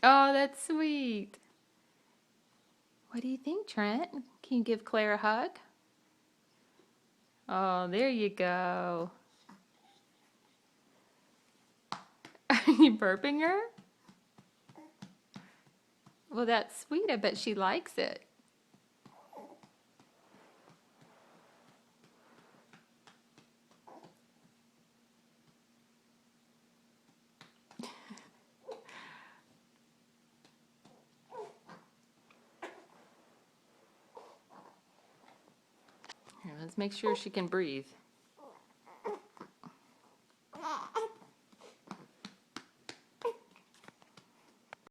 Oh, that's sweet. What do you think, Trent? Can you give Claire a hug? Oh, there you go. Are you burping her? Well, that's sweet. I bet she likes it. Here, let's make sure she can breathe.